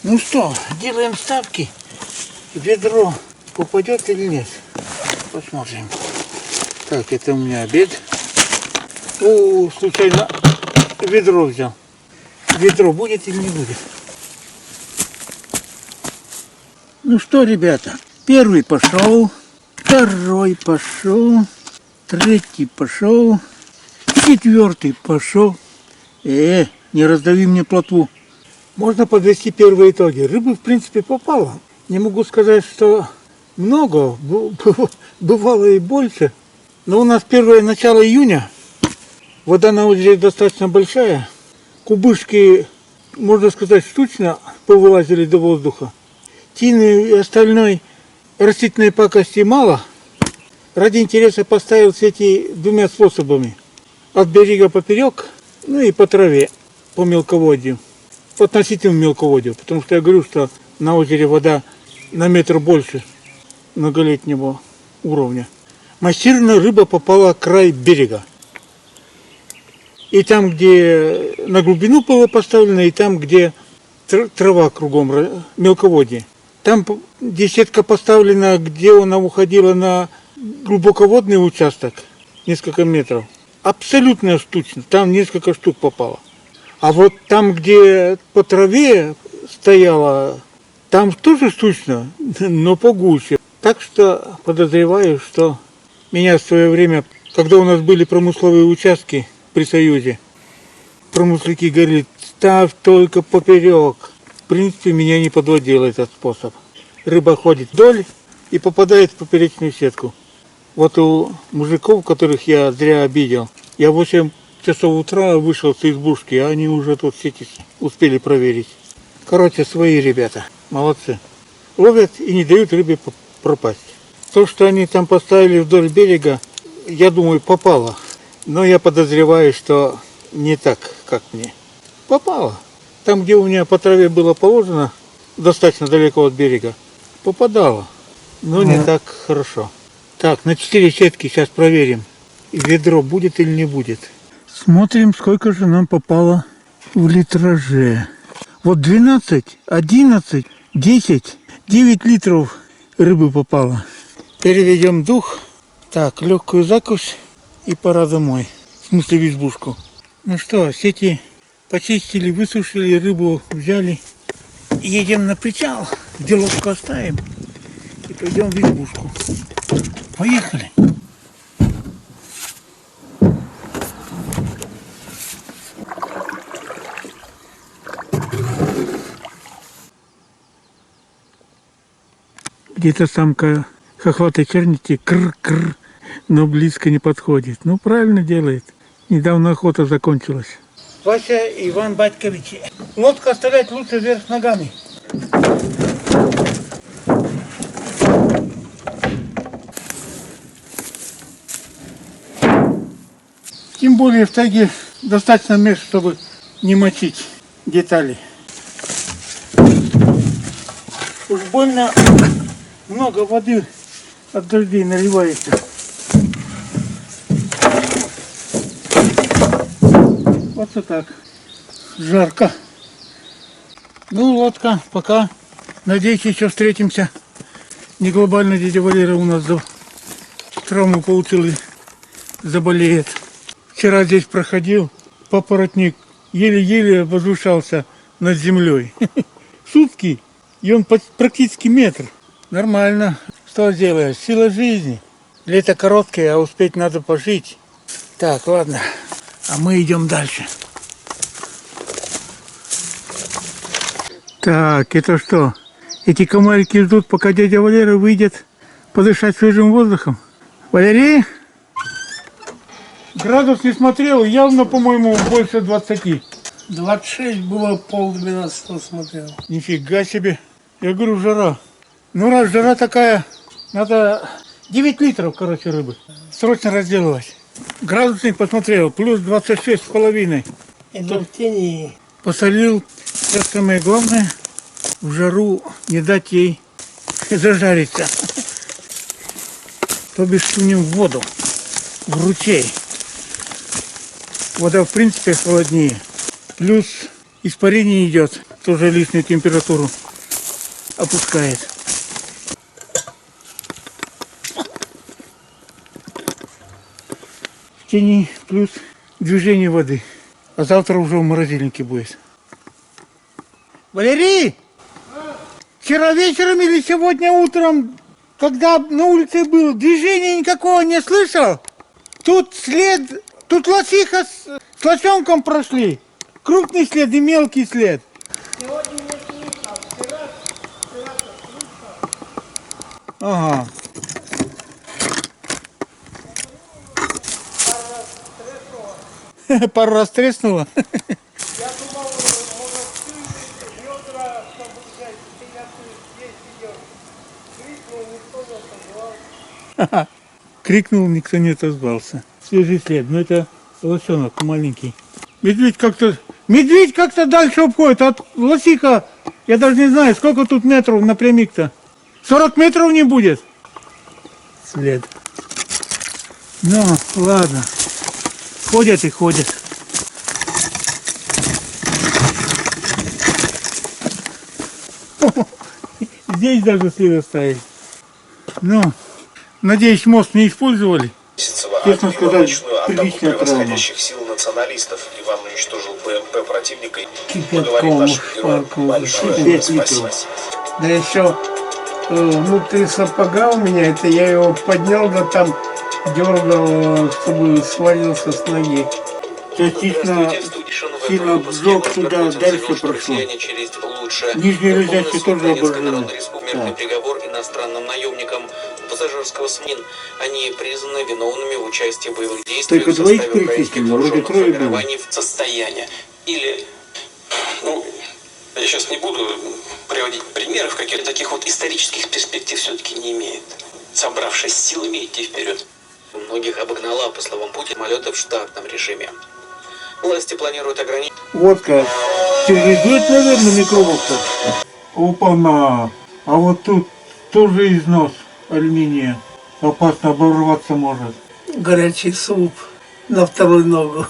Ну что, делаем ставки. Ведро попадет или нет? Посмотрим. Так, это у меня обед. О, случайно ведро взял. Ведро будет или не будет? Ну что, ребята, первый пошел, второй пошел, третий пошел, четвертый пошел. Не раздави мне плотву. Можно подвести первые итоги. Рыбы, в принципе, попало. Не могу сказать, что много, бывало и больше. Но у нас первое начало июня. Вода на озере достаточно большая. Кубышки, можно сказать, штучно повылазили до воздуха. Тины и остальной растительной пакости мало. Ради интереса поставил сети двумя способами. От берега поперек, ну и по траве, по мелководью. По относительному мелководью. Потому что я говорю, что на озере вода на метр больше многолетнего уровня. Массированная рыба попала к край берега. И там, где на глубину было поставлено, и там, где трава кругом, мелководье. Там, где сетка поставлена, где она уходила на глубоководный участок, несколько метров, абсолютно штучно, там несколько штук попало. А вот там, где по траве стояла, там тоже штучно, но погуще. Так что подозреваю, что меня в свое время, когда у нас были промысловые участки при Союзе, промысловики говорили, ставь только поперек. В принципе, меня не подводил этот способ. Рыба ходит вдоль и попадает в поперечную сетку. Вот у мужиков, которых я зря обидел, я в 8 часов утра вышел с избушки, а они уже тут сети успели проверить. Короче, свои ребята, молодцы. Ловят и не дают рыбе пропасть. То, что они там поставили вдоль берега, я думаю, попало. Но я подозреваю, что не так, как мне. Попало. Там, где у меня по траве было положено, достаточно далеко от берега, попадало. Но не так хорошо. Так, на 4 сетки сейчас проверим, ведро будет или не будет. Смотрим, сколько же нам попало в литраже. Вот 12, 11, 10, 9 литров рыбы попало. Переведем дух. Так, легкую закусь и пора домой. В смысле в избушку. Ну что, сети почистили, высушили, рыбу взяли. Едем на причал, где лодку оставим и пойдем в избушку. Поехали. Где-то самка хохлатой черники кр-кр, но близко не подходит. Ну, правильно делает. Недавно охота закончилась. Вася Иван Батькович. Лодку оставлять лучше вверх ногами. Тем более в тайге достаточно места, чтобы не мочить детали. Уж больно много воды от дождей наливается. Вот так. Жарко. Ну, лодка, пока. Надеюсь, еще встретимся. Не глобально дядя Валера у нас травму получил и заболеет. Вчера здесь проходил папоротник, еле-еле возвышался над землей. Сутки, и он практически метр. Нормально. Что сделаешь? Сила жизни. Лето короткое, а успеть надо пожить. Так, ладно. А мы идем дальше. Так, это что? Эти комарики ждут, пока дядя Валера выйдет подышать свежим воздухом. Валерий? Градус не смотрел, явно, по-моему, больше 20. 26 было, 11:30 смотрел. Нифига себе. Я говорю, жара. Ну, раз жара такая, надо 9 литров, короче, рыбы. Срочно разделывать. Градусник посмотрел, плюс 26,5. Это в тени. Посолил. Это самое главное, в жару не дать ей зажариться. То бишь сунем в воду, в ручей. Вода в принципе холоднее. Плюс испарение идет. Тоже лишнюю температуру опускает. В тени плюс движение воды. А завтра уже в морозильнике будет. Валерий! Вчера вечером или сегодня утром, когда на улице был, движения никакого не слышал? Тут след, тут лосиха с лосенком прошли. Крупный след и мелкий след. Сегодня не слышал, вчера слышал. Ага. Пару раз треснуло. Я думал, может, ведра, чтобы взять, я тут здесь идет. Крикнул, никто не отозвался. Крикнул, никто не отозвался. Свежий след, но это лосенок маленький. Медведь как-то дальше обходит. От лосиха, я даже не знаю, сколько тут метров напрямик-то. 40 метров не будет. След. Ну, ладно. Ходят и ходят. Здесь даже след оставили. Ну, надеюсь, мост не использовали. Честно сказать, приличная травма. Превосходящих сил националистов Иван уничтожил БМП противника и Кипятком, поговорим нашим героям шпарком, большое 5 спасибо. литров. Да еще внутри сапога у меня, это я его поднял, да там дергал, чтобы свалился с ноги. Частично сильно обжег туда, дальше прошло. Нижние лежащие тоже обожжены. Мирный приговор иностранным наемникам пассажирского СМИ. Они признаны виновными в участии в боевых действиях Только в составе двоих украинских перечислили, вроде вооруженных трое было. формирований в состоянии. Или, ну, я сейчас не буду приводить примеров, каких таких вот исторических перспектив все-таки не имеет. Собравшись силами, идти вперед. Многих обогнала, по словам Путина, самолеты в штатном режиме. Власти планируют ограничить... Водка. Стерилизует, наверное, микробов-то. Опа-на. А вот тут тоже износ алюминия. Опасно оборваться может. Горячий суп на вторую ногу.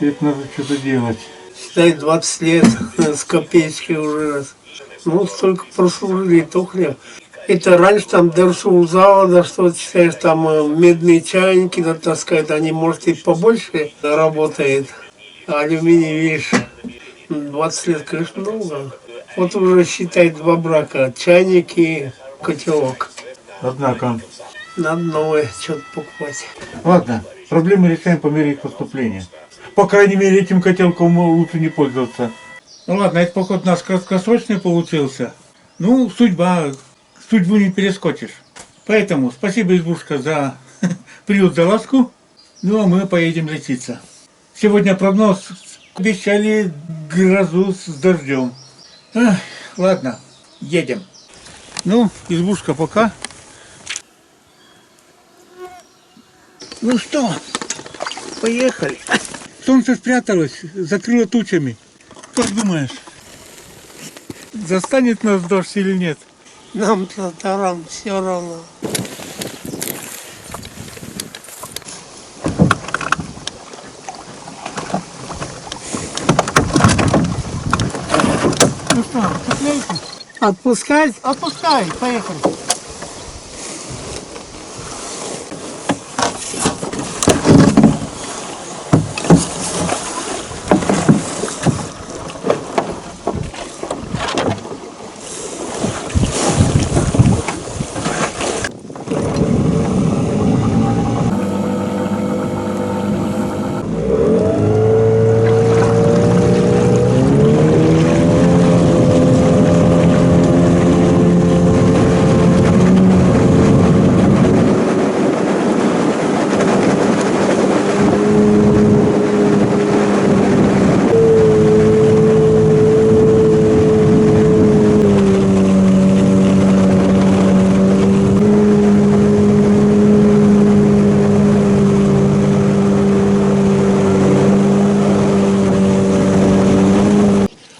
Это надо что-то делать. Считай, 20 лет с копеечкой уже раз. Ну, столько прослужили, то хлеб. Это раньше там дершул завода, что считаешь, там медные чайники таскают, они, может, и побольше работает. А алюминий, видишь, 20 лет, конечно, много. Вот уже, считай, 2 брака. Чайник и котелок. Однако. Надо новое что-то покупать. Ладно, проблемы решаем по мере их поступления. По крайней мере, этим котелком лучше не пользоваться. Ну ладно, этот поход наш краткосрочный получился. Ну, судьбу не перескочишь. Поэтому спасибо, избушка, за приют, за ласку. Ну, а мы поедем лечиться. Сегодня прогноз обещали грозу с дождем. Ах, ладно, едем. Ну, избушка, пока. Ну что, поехали. Солнце спряталось, закрыло тучами. Как думаешь, застанет нас дождь или нет? Нам татарам все равно. Ну что, цепляйся? Отпускать? Отпускай, поехали.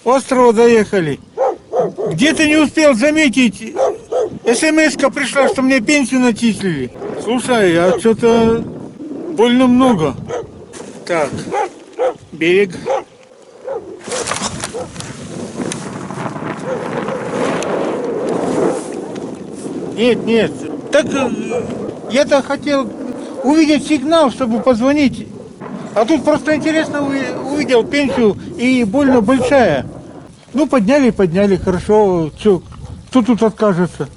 Острова доехали. Где-то не успел заметить, смс-ка пришла, что мне пенсию начислили. Слушай, а что-то больно много. Так, берег. Нет, нет. Так я-то хотел увидеть сигнал, чтобы позвонить. А тут просто интересно увидел пенсию и больно большая. Ну, подняли, хорошо. Чё, кто тут откажется?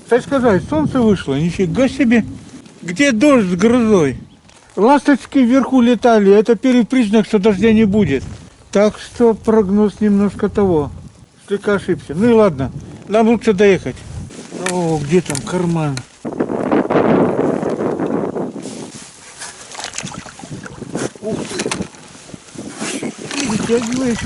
Так сказать, солнце вышло, нифига себе. Где дождь с грозой? Ласточки вверху летали, это первый признак, что дождя не будет. Так что прогноз немножко того. Слегка ошибся. Ну и ладно, нам лучше доехать. О, где там карман? Ух ты! Перетягиваешься.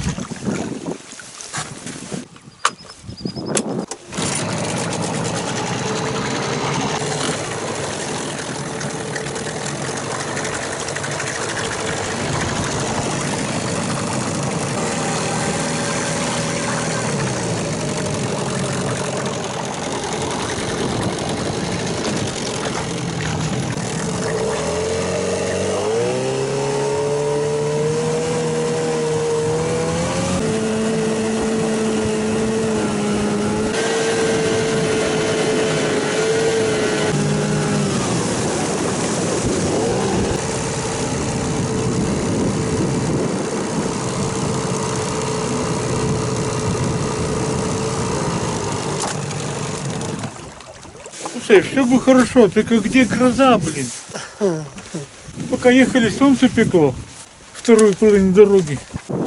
Слушай, все бы хорошо, только где гроза, блин? Пока ехали, солнце пекло. Вторую половину дороги.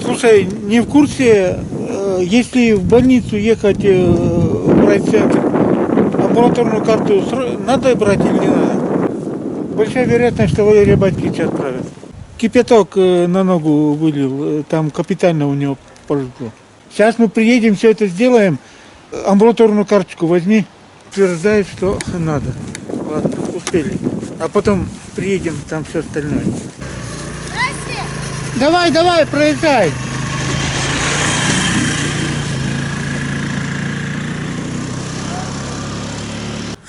Слушай, не в курсе, если в больницу ехать в райцентр, амбулаторную карту надо брать или не надо? Большая вероятность, что Валерия Батькевича отправят. Кипяток на ногу вылил, там капитально у него пожгло. Сейчас мы приедем, все это сделаем. Амбулаторную карточку возьми. Утверждает, что надо. Ладно, успели. А потом приедем, там все остальное. Давай, давай, проезжай.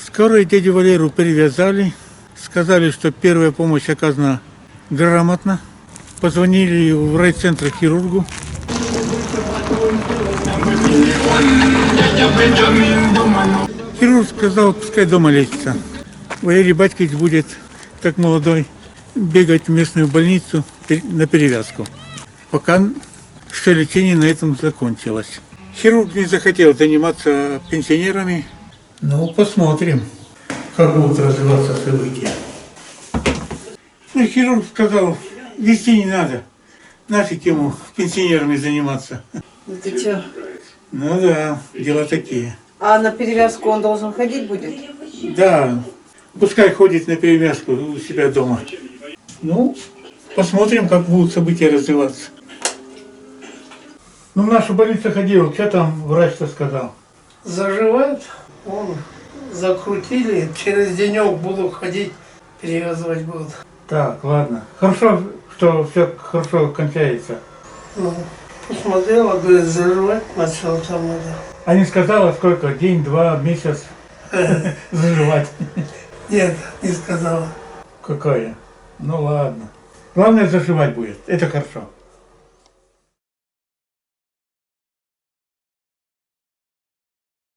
Скорую дядю Валеру перевязали. Сказали, что первая помощь оказана грамотно. Позвонили в райцентр хирургу. Хирург сказал, пускай дома лечится. Валерий Батькович будет, как молодой, бегать в местную больницу на перевязку. Пока все лечение на этом закончилось. Хирург не захотел заниматься пенсионерами. Ну, посмотрим, как будут развиваться события. Ну, хирург сказал, вести не надо. Нафиг ему пенсионерами заниматься. Ты чё? Ну да, дела такие. А на перевязку он должен ходить будет? Да, пускай ходит на перевязку у себя дома. Ну, посмотрим, как будут события развиваться. Ну, в нашу больницу ходил, что там врач-то сказал? Заживает, он закрутили, через денек буду ходить, перевязывать будут. Так, ладно. Хорошо, что все хорошо кончается. Ну, посмотрела, говорит, заживать начал там это. А не сказала, сколько? День, два, месяц заживать? Нет, не сказала. Какая? Ну ладно. Главное, заживать будет. Это хорошо.